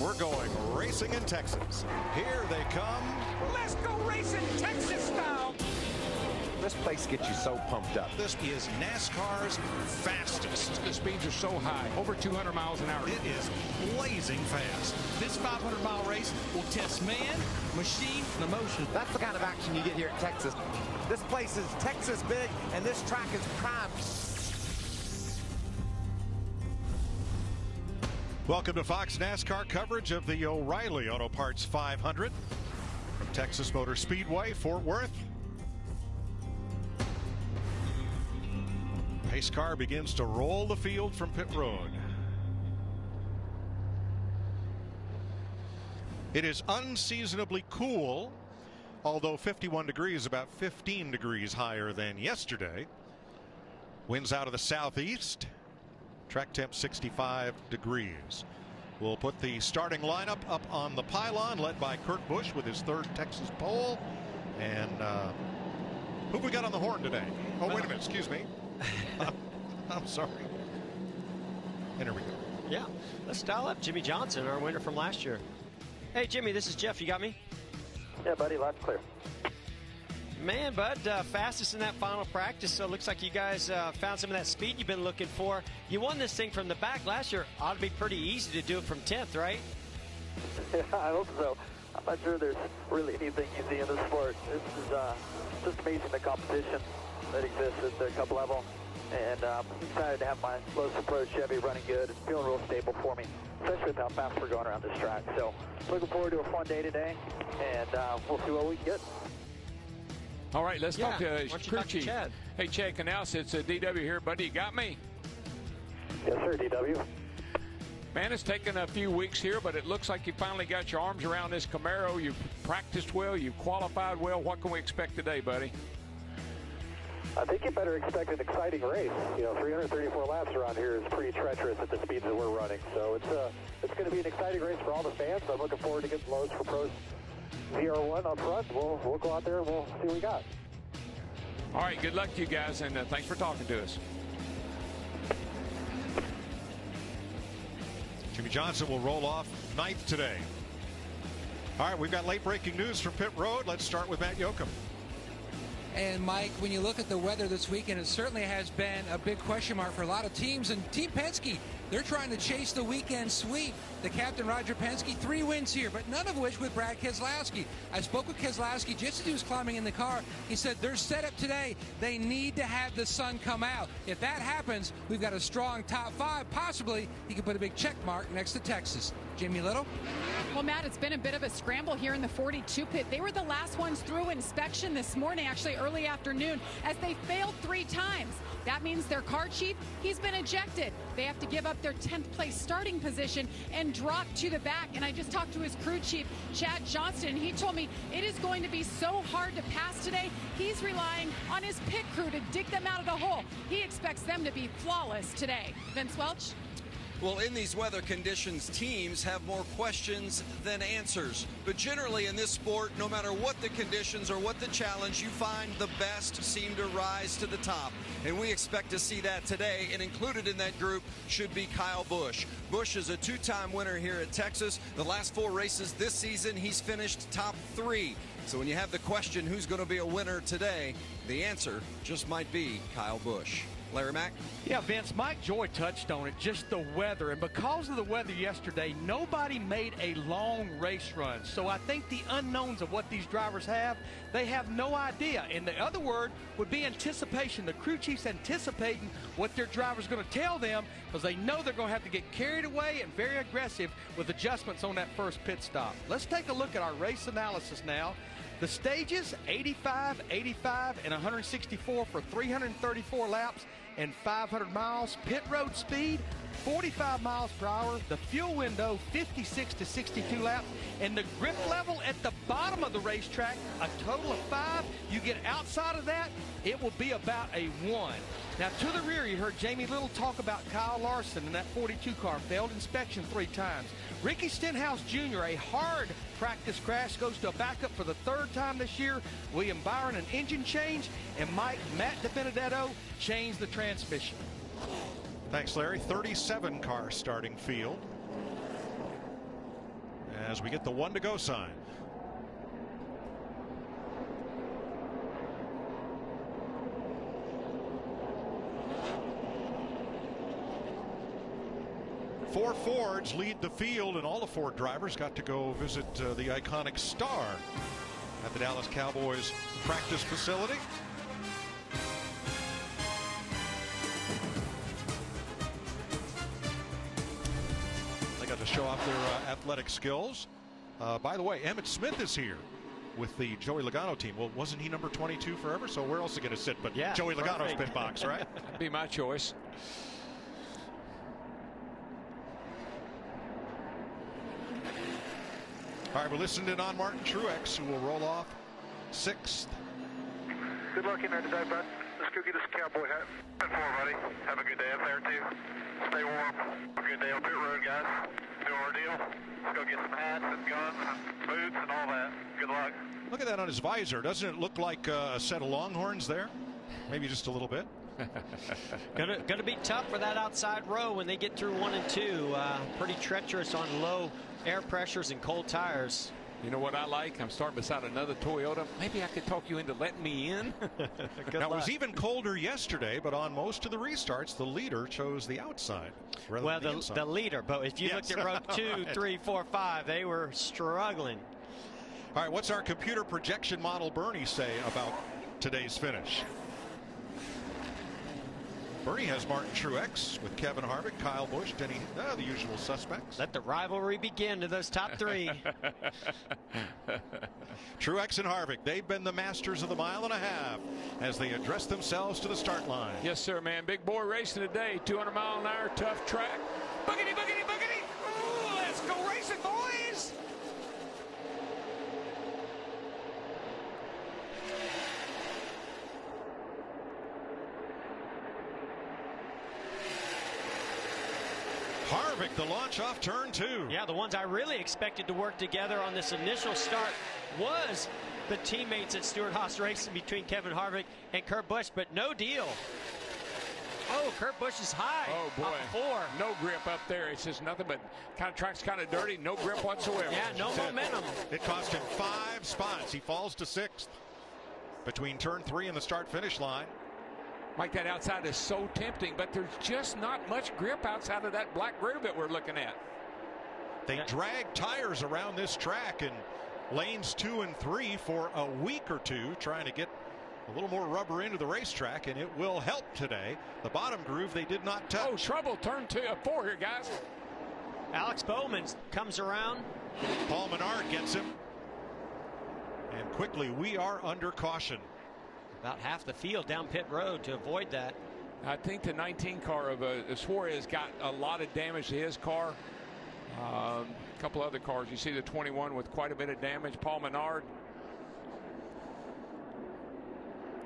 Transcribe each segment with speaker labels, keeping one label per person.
Speaker 1: We're going racing in Texas. Here they come.
Speaker 2: Let's go racing Texas style.
Speaker 3: This place gets you so pumped up.
Speaker 1: This is NASCAR's fastest.
Speaker 2: The speeds are so high, over 200 miles an hour.
Speaker 1: It is blazing fast.
Speaker 4: This 500-mile race will test man, machine, and emotion.
Speaker 3: That's the kind of action you get here at Texas. This place is Texas big, and this track is prime.
Speaker 1: Welcome to Fox NASCAR coverage of the O'Reilly Auto Parts 500 from Texas Motor Speedway, Fort Worth. Pace car begins to roll the field from pit road. It is unseasonably cool, although 51 degrees, about 15 degrees higher than yesterday. Winds out of the southeast. Track temp 65 degrees. We'll put the starting lineup up on the pylon, led by Kurt Busch with his third Texas pole. And who we got on the horn today? Oh, wait a minute, excuse me. I'm sorry. And here we go.
Speaker 5: Yeah, let's dial up Jimmie Johnson, our winner from last year. Hey, Jimmy, this is Jeff. You got me?
Speaker 6: Yeah, buddy, loud and clear.
Speaker 5: Man, bud, fastest in that final practice, so it looks like you guys found some of that speed you've been looking for. You won this thing from the back last year. Ought to be pretty easy to do it from 10th, right?
Speaker 6: Yeah, I hope so. I'm not sure there's really anything easy in this sport. This is just amazing, the competition that exists at the Cup level. And I'm excited to have my Lotus Approach Chevy running good and feeling real stable for me, especially with how fast we're going around this track. So looking forward to a fun day today, and we'll see what we can get.
Speaker 2: All right, let's talk to crew chief.
Speaker 5: Chad?
Speaker 2: Hey, Chad Canals, it's DW here, buddy. You got me?
Speaker 6: Yes, sir, DW.
Speaker 2: Man, it's taken a few weeks here, but it looks like you finally got your arms around this Camaro. You've practiced well. You've qualified well. What can we expect today, buddy?
Speaker 6: I think you better expect an exciting race. You know, 334 laps around here is pretty treacherous at the speeds that we're running. So it's going to be an exciting race for all the fans. I'm looking forward to getting Lowe's for Pros 01 up front. We'll go out there and we'll see what we got.
Speaker 2: All right, good luck to you guys, and thanks for talking to us.
Speaker 1: Jimmie Johnson will roll off 9th today. All right, we've got late breaking news from pit road. Let's start with Matt Yoakum.
Speaker 7: And Mike, when you look at the weather this weekend, it certainly has been a big question mark for a lot of teams. And Team Penske, they're trying to chase the weekend sweep. The captain, Roger Penske, 3 wins here, but none of which with Brad Keselowski. I spoke with Keselowski just as he was climbing in the car. He said their setup today, they need to have the sun come out. If that happens, we've got a strong top 5. Possibly he could put a big check mark next to Texas. Jamie Little?
Speaker 8: Well, Matt, it's been a bit of a scramble here in the 42 pit. They were the last ones through inspection this morning, actually early afternoon, as they failed 3 times. That means their car chief, he's been ejected. They have to give up their 10th place starting position and drop to the back. And I just talked to his crew chief, Chad Johnston, and he told me it is going to be so hard to pass today. He's relying on his pit crew to dig them out of the hole. He expects them to be flawless today. Vince Welch?
Speaker 4: Well, in these weather conditions, teams have more questions than answers. But generally in this sport, no matter what the conditions or what the challenge, you find the best seem to rise to the top. And we expect to see that today. And included in that group should be Kyle Busch. Busch is a 2-time winner here at Texas. The last 4 races this season, he's finished top 3. So when you have the question, who's going to be a winner today, the answer just might be Kyle Busch. Larry Mack?
Speaker 9: Yeah, Vince, Mike Joy touched on it, just the weather. And because of the weather yesterday, nobody made a long race run. So I think the unknowns of what these drivers have, they have no idea. And the other word would be anticipation. The crew chief's anticipating what their driver's going to tell them because they know they're going to have to get carried away and very aggressive with adjustments on that first pit stop. Let's take a look at our race analysis now. The stages, 85, 85, and 164 for 334 laps and 500 miles. Pit road speed, 45 miles per hour. The fuel window, 56 to 62 laps. And the grip level at the bottom of the racetrack, a total of 5. You get outside of that, it will be about a 1. Now, to the rear, you heard Jamie Little talk about Kyle Larson in that 42 car. Failed inspection 3 times. Ricky Stenhouse Jr., a hard practice crash, goes to a backup for the 3rd time this year. William Byron, an engine change. And Matt DiBenedetto changed the transmission.
Speaker 1: Thanks, Larry. 37 car starting field. as we get the 1 to go sign. Four Fords lead the field, and all the Ford drivers got to go visit the iconic Star at the Dallas Cowboys practice facility. They got to show off their athletic skills. By the way, Emmitt Smith is here with the Joey Logano team. Well, wasn't he number 22 forever? So where else is he going to sit but Joey Logano's pit box, right?
Speaker 2: That'd be my choice.
Speaker 1: All right, we're listening in on Martin Truex, who will roll off 6th.
Speaker 10: Good luck in there today, bud. Let's go get us a cowboy hat. 10-4, buddy. Have a good day up there, too. Stay warm. Have a good day on pit road, guys. Do our deal. Let's go get some hats and guns and boots and all that. Good luck.
Speaker 1: Look at that on his visor. Doesn't it look like a set of Longhorns there? Maybe just a little bit.
Speaker 5: Gonna be tough for that outside row when they get through 1 and 2. Pretty treacherous on low air pressures and cold tires.
Speaker 2: You know what I like? I'm starting beside another Toyota. Maybe I could talk you into letting me in.
Speaker 1: Now, it was even colder yesterday, but on most of the restarts, the leader chose the outside rather than the inside.
Speaker 5: The leader, but if you looked at row 2, 3, 4, 5, they were struggling.
Speaker 1: All right, what's our computer projection model Bernie say about today's finish? Bernie has Martin Truex with Kevin Harvick, Kyle Busch, Denny, the usual suspects.
Speaker 5: Let the rivalry begin to those top 3.
Speaker 1: Truex and Harvick, they've been the masters of the 1.5 miles as they address themselves to the start line.
Speaker 2: Yes, sir, man. Big boy racing today. 200 mile an hour, tough track. Boogity, boogity, boogity. Ooh, let's go racing, boys.
Speaker 1: Harvick, the launch off turn 2.
Speaker 5: Yeah, the ones I really expected to work together on this initial start was the teammates at Stewart-Haas Racing between Kevin Harvick and Kurt Busch, but no deal. Oh, Kurt Busch is high.
Speaker 2: Oh, boy.
Speaker 5: Up 4.
Speaker 2: No grip up there. It's just nothing but track's kind of dirty. No grip whatsoever.
Speaker 5: Yeah, no momentum.
Speaker 1: It cost him 5 spots. He falls to 6th between turn 3 and the start-finish line.
Speaker 2: Mike, that outside is so tempting, but there's just not much grip outside of that black groove that we're looking at.
Speaker 1: They drag tires around this track in lanes 2 and 3 for a week or two, trying to get a little more rubber into the racetrack, and it will help today. The bottom groove they did not touch.
Speaker 2: Oh, trouble. Turn 4 here, guys.
Speaker 5: Alex Bowman comes around.
Speaker 1: Paul Menard gets him. And quickly, we are under caution.
Speaker 5: About half the field down pit road to avoid that.
Speaker 2: I think the 19 car of Suarez got a lot of damage to his car. A couple other cars. You see the 21 with quite a bit of damage. Paul Menard.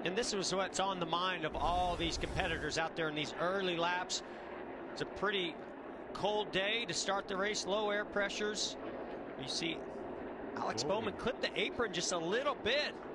Speaker 5: And this was what's on the mind of all these competitors out there in these early laps. It's a pretty cold day to start the race. Low air pressures. You see Alex Bowman clipped the apron just a little bit.